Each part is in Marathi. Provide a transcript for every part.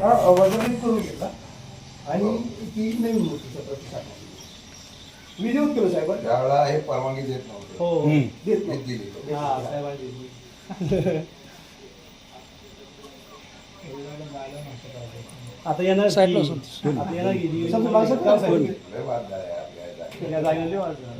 वजन करून घेतला आणि ती नवीन मूर्तीच्या प्रतिसाद मी देऊ केलं साहेब त्यावेळेला हे परवानगी देत नव्हते. हो देत नाही दिली आता येणार साईडला आता येणार गेली समजा माणसं काय साहेब? लय वाद झाले आपल्या जागी. या जागेला वाजणार.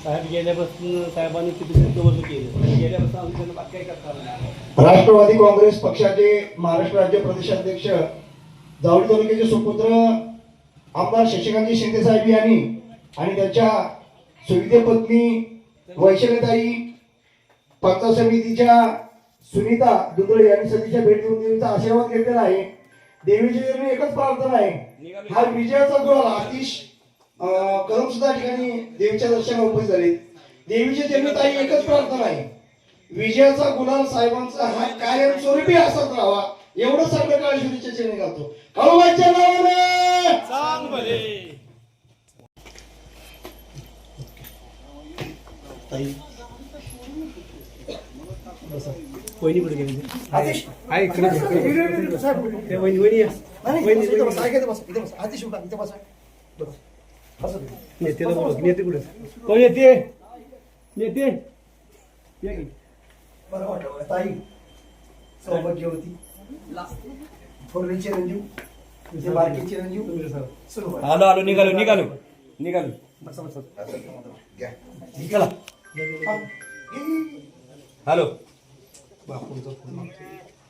साहेब गेल्यापासून साहेबांनी किती बंदोबस्त केलं गेल्यापासून आम्ही त्यांना बाकी काही करता आलं नाही. राष्ट्रवादी काँग्रेस पक्षाचे महाराष्ट्र राज्य प्रदेशाध्यक्ष जावळी तालुक्याचे सुपुत्र आमदार शशिकांतजी शिंदे साहेब यांनी आणि त्यांच्या सुविधे पत्नी वैशालीताई पंचायत समितीच्या सुनीता दुधळे यांनी सदिच्छा भेट देऊन देवीचा आशीर्वाद घेतलेला आहे. देवीची चरणी एकच प्रार्थना आहे, हा विजयाचा गुलाल आतिश कदम सुद्धा ठिकाणी देवीच्या दर्शनाला उपस्थित झाले. देवीच्या चरणी ताई एकच प्रार्थना आहे, विजयाचा गुलाल साहेबांचा हा कायमस्वरूपी असत राहावा एवढं सगळं काळेश्वरीच्या चरणी घालतो. काळूबाईच्या नावाने सांग भले. वहिनी पुढे गेली आहे इकडे ते वहिनी वहिनी नेते नेते पुढे कोण येते नेते ताई सौभाग्यवती थोरले चिरंजीव तुझे बारके चिरंजीव आलो आलो निघालो निघालो निघालो घ्या. चला हॅलो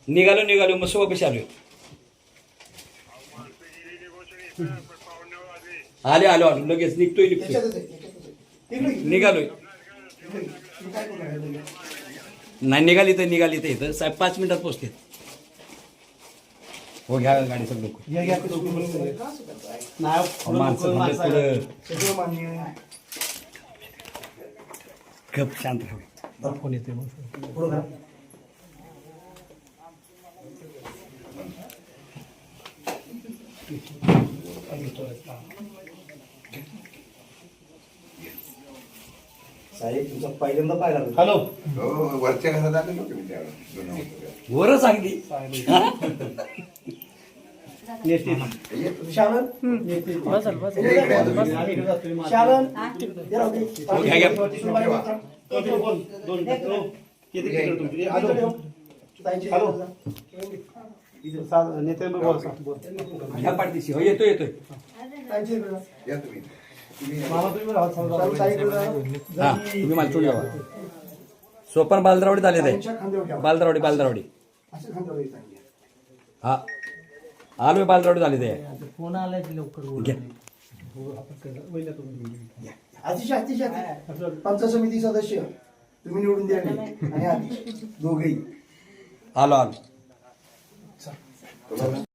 निघालो निघालो मग सोबत आलो आले आलो आलो लगेच निघतोय निघालोय नाही निघाली तर इथं साहेब 5 मिनिटात पोहोचते. हो घ्या गाडी सगळं गप शांत राहा. फोन येते साहेब तुमचा पहिल्यांदा पाहिला हॅलो हो, वरच्या घरात आले नव्हते मी त्यावेळेला. जुनं होतं ते. वर सांगली शालन शालन घ्या, घ्या. ह्या पाठीशी हो येतोय येतोय या तुम्ही. हा तुम्ही मला थोडी जावा सोपान बालदरावडीत आले ते बालदरावडी हा आलोय बालदरावडीत आले ते फोन आलाय लवकर घ्या. अतिशय पंचायत समिती सदस्य तुम्ही निवडून द्या आणि आतिश दोघेही आलो आलो